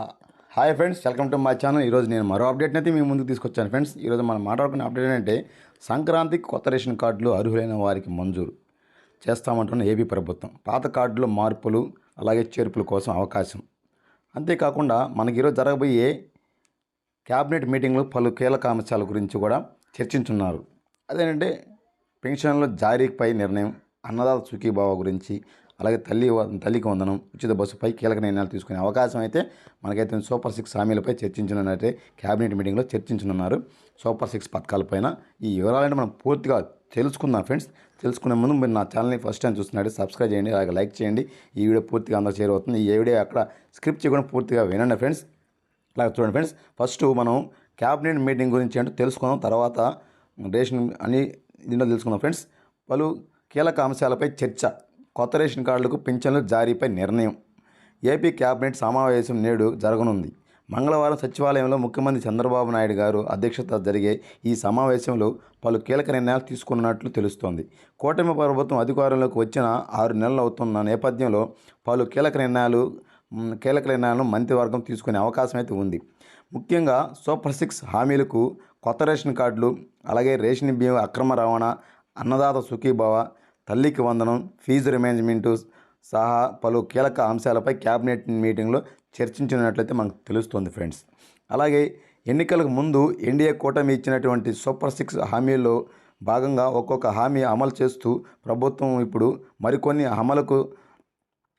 హా- hi friends, welcome to my channel. ఈరోజు నేను మరో అప్డేట్ని అయితే మీ ముందుకు తీసుకొచ్చాను ఫ్రెండ్స్. ఈరోజు మనం మాట్లాడుకునే అప్డేట్ ఏంటంటే సంక్రాంతికి కొత్త రేషన్ కార్డులు అర్హులైన వారికి మంజూరు చేస్తామంటున్న ఏపీ ప్రభుత్వం. పాత కార్డులో మార్పులు అలాగే చేర్పుల కోసం అవకాశం. అంతేకాకుండా మనకి ఈరోజు జరగబోయే క్యాబినెట్ మీటింగ్లో పలు కీలక అంశాల గురించి కూడా చర్చించున్నారు. అదేంటంటే పెన్షన్ల జారీపై నిర్ణయం, అన్నదాత సుఖీభావ గురించి, అలాగే తల్లికి వందనం, ఉచిత బస్సుపై కీలక నిర్ణయాలు తీసుకునే అవకాశం అయితే మనకైతే సూపర్ 6 హామీలపై చర్చించనున్నట్టే క్యాబినెట్ మీటింగ్లో చర్చించనున్నారు. సూపర్ 6 పథకాలపైన ఈ వివరాలంటే మనం పూర్తిగా తెలుసుకుందాం ఫ్రెండ్స్. తెలుసుకునే ముందు మీరు నా ఛానల్ని ఫస్ట్ టైం చూస్తున్నట్టు సబ్స్క్రైబ్ చేయండి, అలాగే లైక్ చేయండి. ఈ వీడియో పూర్తిగా అందరూ షేర్ అవుతుంది. ఈ వీడియో అక్కడ స్క్రిప్ట్ చేయకుండా పూర్తిగా వినండి ఫ్రెండ్స్. అలాగే చూడండి ఫ్రెండ్స్, ఫస్ట్ మనం క్యాబినెట్ మీటింగ్ గురించి అంటే తెలుసుకుందాం. తర్వాత రేషన్ అని దీంట్లో తెలుసుకుందాం ఫ్రెండ్స్. పలు కీలక అంశాలపై చర్చ. కొత్త రేషన్ కార్డులకు పింఛన్ల జారీపై నిర్ణయం. ఏపీ క్యాబినెట్ సమావేశం నేడు జరగనుంది. మంగళవారం సచివాలయంలో ముఖ్యమంత్రి చంద్రబాబు నాయుడు గారు అధ్యక్షత జరిగే ఈ సమావేశంలో పలు కీలక నిర్ణయాలు తీసుకున్నట్లు తెలుస్తోంది. కూటమి ప్రభుత్వం అధికారంలోకి వచ్చిన 6 నెలలు అవుతున్న నేపథ్యంలో పలు కీలక నిర్ణయాలను మంత్రివర్గం తీసుకునే అవకాశం అయితే ఉంది. ముఖ్యంగా సూపర్ 6 హామీలకు, కొత్త రేషన్ కార్డులు, అలాగే రేషన్ బియ్యం అక్రమ రవాణా, అన్నదాత సుఖీభవ, తల్లికి వందనం, ఫీజు రిమేంజ్మెంటు సహా పలు కీలక అంశాలపై క్యాబినెట్ మీటింగ్లో చర్చించినట్లయితే మనకు తెలుస్తుంది ఫ్రెండ్స్. అలాగే ఎన్నికలకు ముందు ఎన్డీఏ కూటమి ఇచ్చినటువంటి సూపర్ 6 హామీల్లో భాగంగా ఒక్కొక్క హామీ అమలు చేస్తూ ప్రభుత్వం ఇప్పుడు మరికొన్ని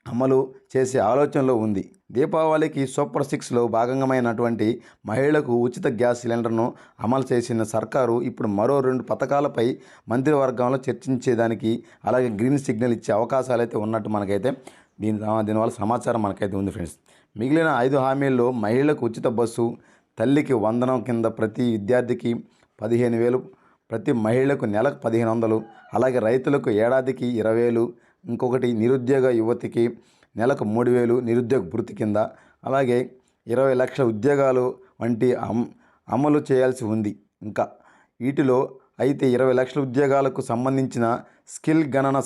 అమలు చేసే ఆలోచనలో ఉంది. దీపావళికి సూపర్ 6లో భాగమైనటువంటి మహిళలకు ఉచిత గ్యాస్ సిలిండర్ను అమలు చేసిన సర్కారు ఇప్పుడు మరో 2 పథకాలపై మంత్రివర్గంలో చర్చించేదానికి, అలాగే గ్రీన్ సిగ్నల్ ఇచ్చే అవకాశాలు అయితే ఉన్నట్టు మనకైతే దీనివల్ల సమాచారం మనకైతే ఉంది ఫ్రెండ్స్. మిగిలిన 5 హామీల్లో మహిళలకు ఉచిత బస్సు, తల్లికి వందనం కింద ప్రతి విద్యార్థికి 15,000, ప్రతి మహిళకు నెలకు 1,500, అలాగే రైతులకు ఏడాదికి 20,000, ఇంకొకటి నిరుద్యోగ యువతికి నెలకు 3,000 నిరుద్యోగ భృతి కింద, అలాగే 20 లక్షల ఉద్యోగాలు వంటి అమలు చేయాల్సి ఉంది. వీటిలో అయితే 20 లక్షల ఉద్యోగాలకు సంబంధించిన స్కిల్ గణన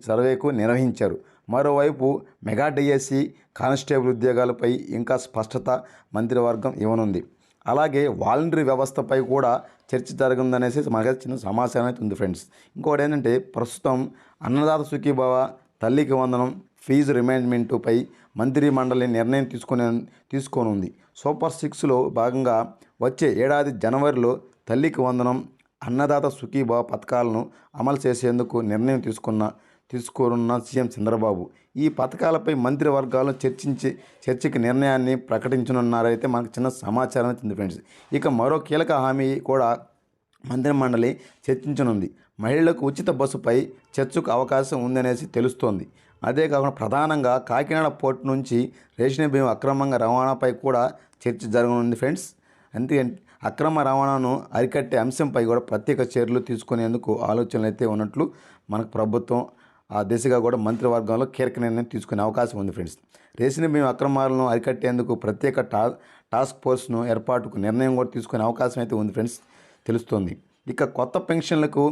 సర్వేకు నిర్వహించారు. మరోవైపు మెగా డిఎస్సి, కానిస్టేబుల్ ఉద్యోగాలపై ఇంకా స్పష్టత మంత్రివర్గం ఇవ్వనుంది. అలాగే వాలంటరీ వ్యవస్థపై కూడా చర్చ జరగనుందనేసి మనకైతే చిన్న సమాచారం అయితే ఉంది ఫ్రెండ్స్. ఇంకోటి ఏంటంటే ప్రస్తుతం అన్నదాత సుఖీభవ, తల్లికి వందనం, ఫీజు రిమేంజ్మెంటుపై మంత్రి మండలి నిర్ణయం తీసుకోనుంది. సూపర్ 6లో భాగంగా వచ్చే ఏడాది జనవరిలో తల్లికి వందనం, అన్నదాత సుఖీభవ పథకాలను అమలు చేసేందుకు నిర్ణయం తీసుకోనున్న సీఎం చంద్రబాబు ఈ పథకాలపై మంత్రివర్గాలు చర్చకి నిర్ణయాన్ని ప్రకటించనున్నారైతే మనకు చిన్న సమాచారం అవుతుంది ఫ్రెండ్స్. ఇక మరో కీలక హామీ కూడా మంత్రిమండలి చర్చించనుంది. మహిళలకు ఉచిత బస్సుపై చర్చకు అవకాశం ఉందనేసి తెలుస్తోంది. అదే కాకుండా ప్రధానంగా కాకినాడ పోర్టు నుంచి రేషన్ బియ్యం అక్రమంగా రవాణాపై కూడా చర్చ జరగనుంది ఫ్రెండ్స్. అంతే అక్రమ రవాణాను అరికట్టే అంశంపై కూడా ప్రత్యేక చర్యలు తీసుకునేందుకు ఆలోచనలు అయితే ఉన్నట్లు మనకు ప్రభుత్వం ఆ దిశగా కూడా మంత్రివర్గంలో కీలక నిర్ణయం తీసుకునే అవకాశం ఉంది ఫ్రెండ్స్. రేషన్ బియ్యం అక్రమాలను అరికట్టేందుకు ప్రత్యేక టాస్క్ ఫోర్స్ను ఏర్పాటుకు నిర్ణయం కూడా తీసుకునే అవకాశం అయితే ఉంది ఫ్రెండ్స్ తెలుస్తోంది. ఇక కొత్త పెన్షన్లకు,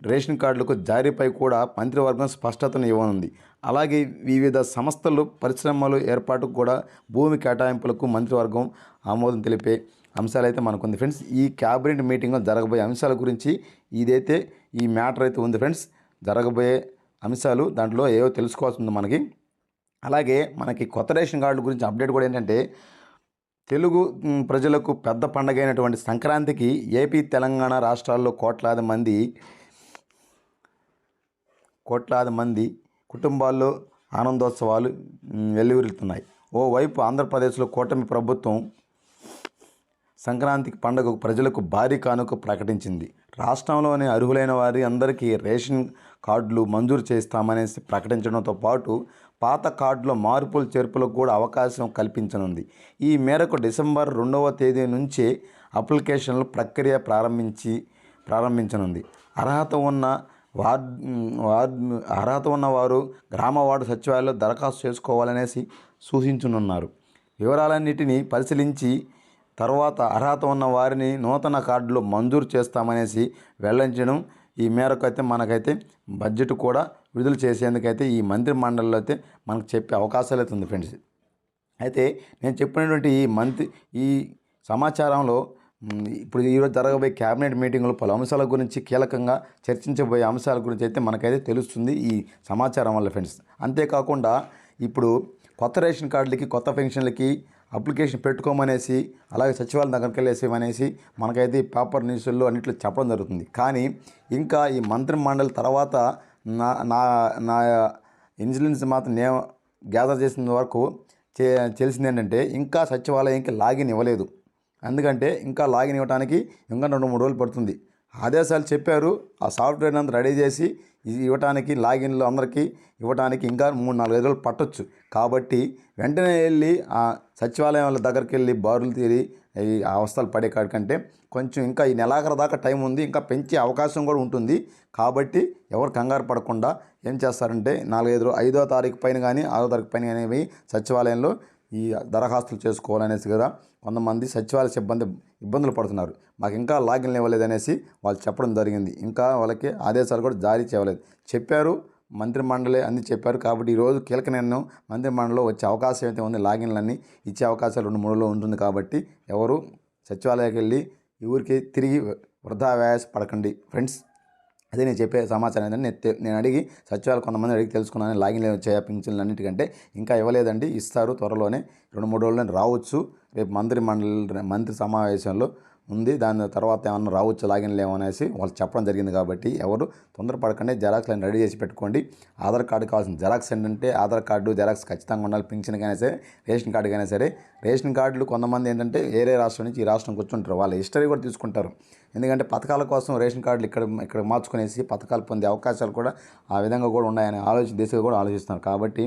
రేషన్ కార్డులకు జారీపై కూడా మంత్రివర్గం స్పష్టతను ఇవ్వనుంది. అలాగే వివిధ సంస్థలు, పరిశ్రమలు ఏర్పాటుకు కూడా భూమి కేటాయింపులకు మంత్రివర్గం ఆమోదం తెలిపే అంశాలైతే మనకుంది ఫ్రెండ్స్. ఈ క్యాబినెట్ మీటింగ్లో జరగబోయే అంశాల గురించి ఇదైతే ఈ మ్యాటర్ అయితే ఉంది ఫ్రెండ్స్. జరగబోయే అంశాలు దాంట్లో ఏవో తెలుసుకోవాల్సి ఉంది మనకి. అలాగే మనకి కొత్త రేషన్ కార్డుల గురించి అప్డేట్ కూడా ఏంటంటే తెలుగు ప్రజలకు పెద్ద పండుగ అయినటువంటి సంక్రాంతికి ఏపీ, తెలంగాణ రాష్ట్రాల్లో కోట్లాది మంది కుటుంబాల్లో ఆనందోత్సవాలు వెల్లివిరుతున్నాయి. ఓవైపు ఆంధ్రప్రదేశ్లో కూటమి ప్రభుత్వం సంక్రాంతికి పండుగకు ప్రజలకు భారీ కానుక ప్రకటించింది. రాష్ట్రంలోని అర్హులైన వారి అందరికీ రేషన్ కార్డులు మంజూరు చేస్తామనేసి ప్రకటించడంతో పాటు పాత కార్డులో మార్పులు చేర్పులకు కూడా అవకాశం కల్పించనుంది. ఈ మేరకు డిసెంబర్ 2వ తేదీ నుంచే అప్లికేషన్ల ప్రక్రియ ప్రారంభించనుంది. అర్హత ఉన్న వారు గ్రామ వార్డు సచివాలయంలో దరఖాస్తు చేసుకోవాలనేసి సూచించనున్నారు. వివరాలన్నిటినీ పరిశీలించి తర్వాత అర్హత ఉన్న వారిని నూతన కార్డులు మంజూరు చేస్తామనేసి వెల్లడించడం. ఈ మేరకు అయితే మనకైతే బడ్జెట్ కూడా విడుదల చేసేందుకైతే ఈ మంత్రి మండలిలో అయితే మనకు చెప్పే అవకాశాలు అయితే ఉంది ఫ్రెండ్స్. అయితే నేను చెప్పినటువంటి ఈ సమాచారంలో ఇప్పుడు ఈరోజు జరగబోయే క్యాబినెట్ మీటింగ్లో పలు అంశాల గురించి కీలకంగా చర్చించబోయే అంశాల గురించి అయితే మనకైతే తెలుస్తుంది ఈ సమాచారం వల్ల ఫ్రెండ్స్. అంతేకాకుండా ఇప్పుడు కొత్త రేషన్ కార్డులకి కొత్త పెన్షన్లకి అప్లికేషన్ పెట్టుకోమనేసి అలాగే సచివాలయం దగ్గరికి వెళ్ళేసేమనేసి మనకైతే పేపర్ న్యూస్ల్లో అన్నింటిలో చెప్పడం జరుగుతుంది. కానీ ఇంకా ఈ మంత్రి మండలి తర్వాత నా నా నా ఇన్సూరెన్స్ మాత్రం నేను గ్యాదర్ చేసిన వరకు తెలిసింది ఏంటంటే ఇంకా సచివాలయంకి లాగిన్ ఇవ్వలేదు. ఎందుకంటే ఇంకా లాగిన్ ఇవ్వడానికి ఇంకా 2-3 రోజులు పడుతుంది. ఆదేశాలు చెప్పారు, ఆ సాఫ్ట్వేర్ అంతా రెడీ చేసి ఇవ్వటానికి లాగిన్లు అందరికీ ఇవ్వడానికి ఇంకా 3-4 రోజులు పట్టొచ్చు. కాబట్టి వెంటనే వెళ్ళి ఆ సచివాలయం వాళ్ళ దగ్గరికి వెళ్ళి బారులు తీరి ఈ అవస్థలు పడే కాడికంటే కొంచెం ఇంకా ఈ నెలాఖరు దాకా టైం ఉంది, ఇంకా పెంచే అవకాశం కూడా ఉంటుంది. కాబట్టి ఎవరు కంగారు పడకుండా ఏం చేస్తారంటే 5వ తారీఖు పైన కానీ 6వ తారీఖు పైన కానీ సచివాలయంలో ఈ దరఖాస్తులు చేసుకోవాలనేసి కదా కొంతమంది సచివాలయ సిబ్బంది ఇబ్బందులు పడుతున్నారు. మాకు ఇంకా లాగిన్లు ఇవ్వలేదనేసి వాళ్ళు చెప్పడం జరిగింది. ఇంకా వాళ్ళకి ఆదేశాలు కూడా జారీ చేయలేదు. చెప్పారు, మంత్రి మండలి అన్ని చెప్పారు. కాబట్టి ఈరోజు కీలక నిర్ణయం మంత్రి మండలిలో వచ్చే అవకాశం అయితే ఉంది. లాగిన్లన్నీ ఇచ్చే అవకాశాలు 2-3 రోజుల్లో ఉంటుంది. కాబట్టి ఎవరు సచివాలయానికి వెళ్ళి ఈ ఊరికి తిరిగి వృధా వ్యాయాస పడకండి ఫ్రెండ్స్. అదే నేను చెప్పే సమాచారం ఏంటంటే నేను అడిగి సచివాలయం కొంతమంది అడిగి తెలుసుకున్నాను. లాగిన్లు వచ్చాయా పింఛన్లు అన్నిటికంటే ఇంకా ఇవ్వలేదండి, ఇస్తారు త్వరలోనే 2-3 రోజుల్లోనే రావచ్చు. రేపు మంత్రి సమావేశంలో ఉంది, దాని తర్వాత ఏమన్నా రావచ్చు లాగిన్లు ఏమనేసి వాళ్ళు చెప్పడం జరిగింది. కాబట్టి ఎవరు తొందరపడకండి, జెరాక్స్లను రెడీ చేసి పెట్టుకోండి. ఆధార్ కార్డు కావాల్సిన జెరాక్స్ ఏంటంటే ఆధార్ కార్డు జెరాక్స్ ఖచ్చితంగా ఉండాలి. పింఛన్కైనా సరే రేషన్ కార్డుకైనా సరే. రేషన్ కార్డులు కొంతమంది ఏంటంటే వేరే రాష్ట్రం నుంచి ఈ రాష్ట్రంకి వచ్చుంటారు, వాళ్ళ హిస్టరీ కూడా తీసుకుంటారు. ఎందుకంటే పథకాల కోసం రేషన్ కార్డులు ఇక్కడ మార్చుకునేసి పథకాలు పొందే అవకాశాలు కూడా ఆ విధంగా కూడా ఉన్నాయని దిశగా కూడా ఆలోచిస్తున్నారు. కాబట్టి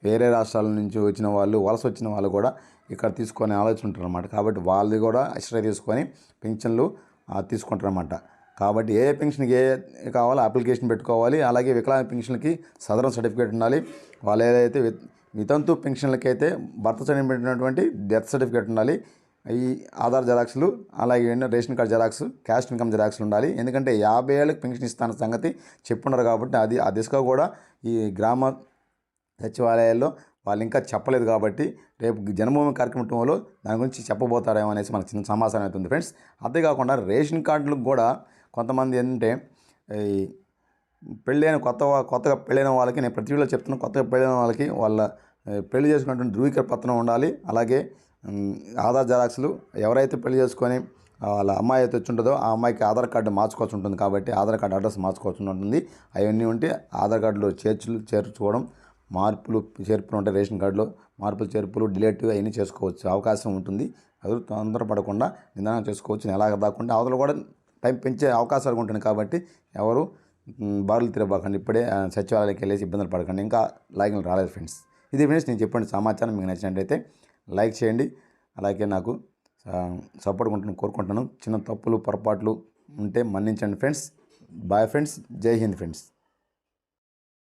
వేరే రాష్ట్రాల నుంచి వచ్చిన వాళ్ళు, వలస వచ్చిన వాళ్ళు కూడా ఇక్కడ తీసుకొని ఆలోచన ఉంటారు అన్నమాట. కాబట్టి వాళ్ళు కూడా హిస్టరీ తీసుకొని పెన్షన్లు తీసుకుంటారన్నమాట. కాబట్టి ఏ పెన్షన్కి ఏ కావాలో అప్లికేషన్ పెట్టుకోవాలి. అలాగే వికలాంగ పెన్షన్లకి సదరం సర్టిఫికేట్ ఉండాలి. వాళ్ళు ఏదైతే వితంతు పెన్షన్లకి అయితే భర్త చనిపోయినటువంటి డెత్ సర్టిఫికేట్ ఉండాలి. ఈ ఆధార్ జెరాక్స్లు, అలాగే ration card xerox, caste income జెరాక్స్లు ఉండాలి. ఎందుకంటే 50 ఏళ్ళకి పెన్షన్ ఇస్తాన సంగతి చెప్పున్నారు. కాబట్టి అది ఆ దిశగా కూడా ఈ గ్రామ సచివాలయాల్లో వాళ్ళు ఇంకా చెప్పలేదు. కాబట్టి రేపు జన్మభూమి కార్యక్రమంలో దాని గురించి చెప్పబోతారేమో అనేసి మనకు చిన్న సమాచారం అవుతుంది ఫ్రెండ్స్. అంతేకాకుండా రేషన్ కార్డులకు కూడా కొంతమంది ఏంటంటే ఈ కొత్తగా పెళ్ళైన వాళ్ళకి, నేను ప్రతి వీడియోలో చెప్తున్నాను, కొత్తగా పెళ్ళైన వాళ్ళకి వాళ్ళ పెళ్లి చేసుకున్నటువంటి ధృవీకరణ పత్రం ఉండాలి. అలాగే ఆధార్ జెరాక్స్లు, ఎవరైతే పెళ్లి చేసుకొని వాళ్ళ అమ్మాయి అయితే వచ్చుంటుందో ఆ అమ్మాయికి ఆధార్ కార్డు మార్చుకోవాల్సి ఉంటుంది. కాబట్టి ఆధార్ కార్డు అడ్రస్ మార్చుకోవాల్సి ఉంటుంది. అవన్నీ ఉంటే ఆధార్ కార్డులో చేర్చుకోవడం, మార్పులు చేర్పులు ఉంటాయి. రేషన్ కార్డులో మార్పులు చేర్పులు డిలీట్ అవన్నీ చేసుకోవచ్చు, అవకాశం ఉంటుంది. అది తొందరపడకుండా నిదానం చేసుకోవచ్చు. నెల దాకుండా అవతల కూడా టైం పెంచే అవకాశాలు ఉంటుంది. కాబట్టి ఎవరు బారులు తిరగబాకండి, ఇప్పుడే సచివాలయానికి వెళ్ళేసి ఇబ్బందులు పడకండి. ఇంకా లాగిన్లు రాలేదు ఫ్రెండ్స్. ఇది ఫ్రెండ్స్ నేను చెప్పండి సమాచారం మీకు నచ్చినట్టయితే లైక్ చేయండి. అలాగే నాకు సపోర్ట్ కోరుకుంటున్నాను. చిన్న తప్పులు పొరపాట్లు ఉంటే మన్నించండి ఫ్రెండ్స్. Bye friends. జై హింద్ ఫ్రెండ్స్.